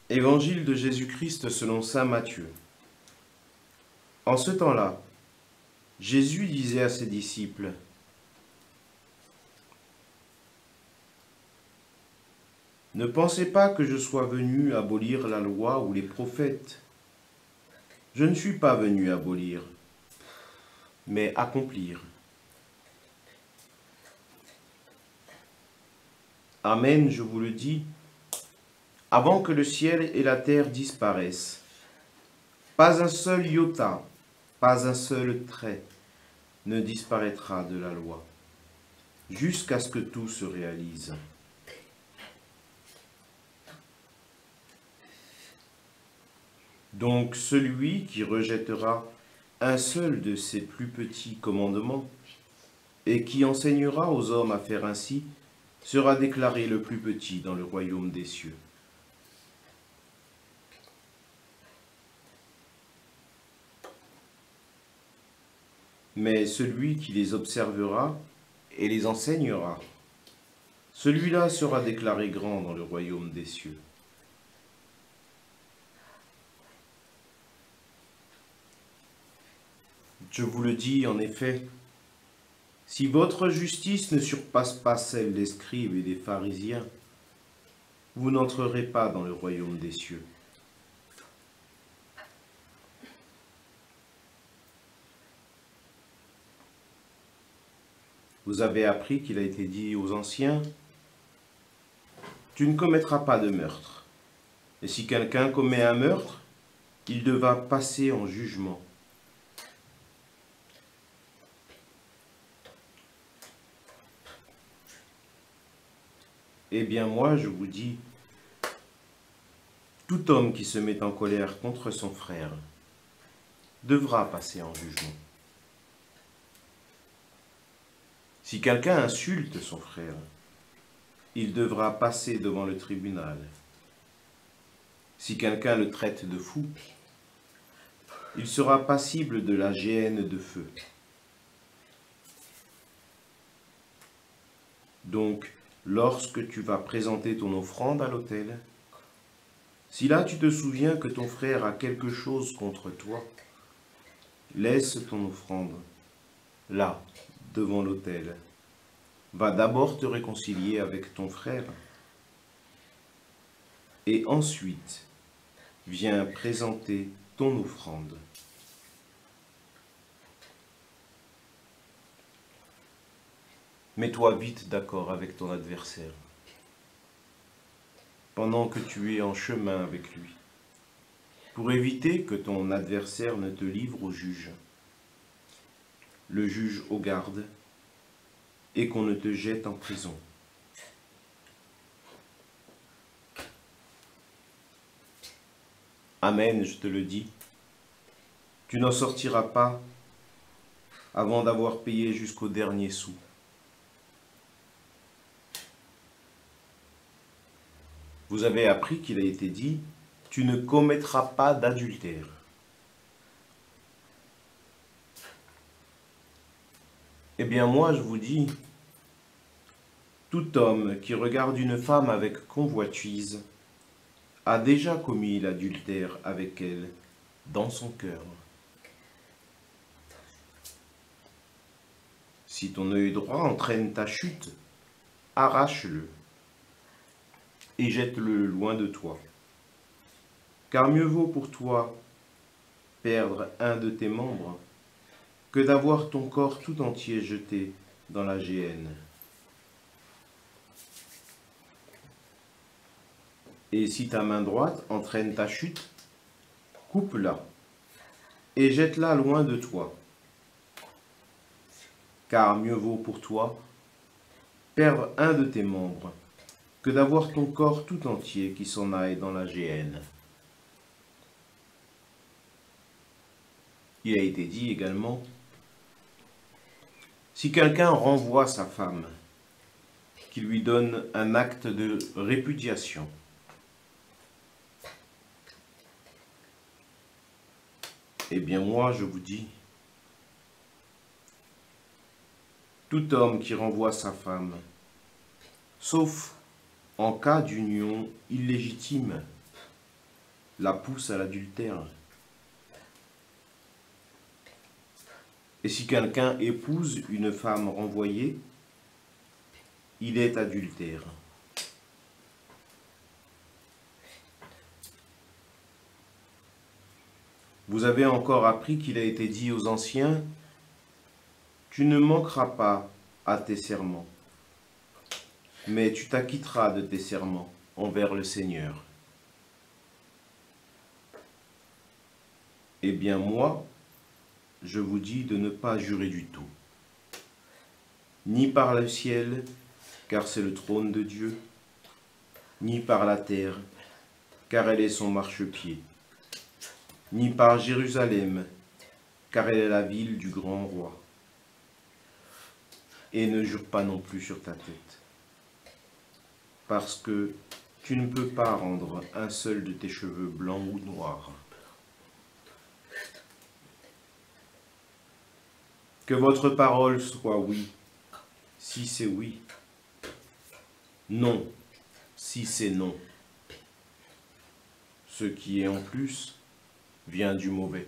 Évangile de Jésus-Christ selon saint Matthieu. En ce temps-là, Jésus disait à ses disciples, « Ne pensez pas que je sois venu abolir la loi ou les prophètes. Je ne suis pas venu abolir, mais accomplir. Amen, je vous le dis, avant que le ciel et la terre disparaissent, pas un seul iota, pas un seul trait ne disparaîtra de la loi, jusqu'à ce que tout se réalise. » Donc celui qui rejettera un seul de ces plus petits commandements et qui enseignera aux hommes à faire ainsi sera déclaré le plus petit dans le royaume des cieux. Mais celui qui les observera et les enseignera, celui-là sera déclaré grand dans le royaume des cieux. Je vous le dis en effet, si votre justice ne surpasse pas celle des scribes et des pharisiens, vous n'entrerez pas dans le royaume des cieux. Vous avez appris qu'il a été dit aux anciens, « Tu ne commettras pas de meurtre. Et si quelqu'un commet un meurtre, il devra passer en jugement. » Eh bien moi, je vous dis, tout homme qui se met en colère contre son frère devra passer en jugement. Si quelqu'un insulte son frère, il devra passer devant le tribunal. Si quelqu'un le traite de fou, il sera passible de la géhenne de feu. Donc, lorsque tu vas présenter ton offrande à l'autel, si là tu te souviens que ton frère a quelque chose contre toi, laisse ton offrande là, devant l'autel. Va d'abord te réconcilier avec ton frère et ensuite viens présenter ton offrande. Mets-toi vite d'accord avec ton adversaire pendant que tu es en chemin avec lui, pour éviter que ton adversaire ne te livre au juge, le juge aux gardes, et qu'on ne te jette en prison. Amen, je te le dis, tu n'en sortiras pas avant d'avoir payé jusqu'au dernier sou. Vous avez appris qu'il a été dit, tu ne commettras pas d'adultère. Eh bien moi, je vous dis, tout homme qui regarde une femme avec convoitise a déjà commis l'adultère avec elle dans son cœur. Si ton œil droit entraîne ta chute, arrache-le et jette-le loin de toi. Car mieux vaut pour toi perdre un de tes membres que d'avoir ton corps tout entier jeté dans la géhenne. Et si ta main droite entraîne ta chute, coupe-la et jette-la loin de toi. Car mieux vaut pour toi perdre un de tes membres que d'avoir ton corps tout entier qui s'en aille dans la géhenne. Il a été dit également, si quelqu'un renvoie sa femme, qu'il lui donne un acte de répudiation. Eh bien moi, je vous dis, tout homme qui renvoie sa femme, sauf en cas d'union illégitime, la pousse à l'adultère. Et si quelqu'un épouse une femme renvoyée, il est adultère. Vous avez encore appris qu'il a été dit aux anciens, « Tu ne manqueras pas à tes serments, mais tu t'acquitteras de tes serments envers le Seigneur. » Eh bien moi, je vous dis de ne pas jurer du tout, ni par le ciel, car c'est le trône de Dieu, ni par la terre, car elle est son marchepied, ni par Jérusalem, car elle est la ville du grand roi. Et ne jure pas non plus sur ta tête, parce que tu ne peux pas rendre un seul de tes cheveux blancs ou noirs. Que votre parole soit oui, si c'est oui, non, si c'est non. Ce qui est en plus vient du mauvais.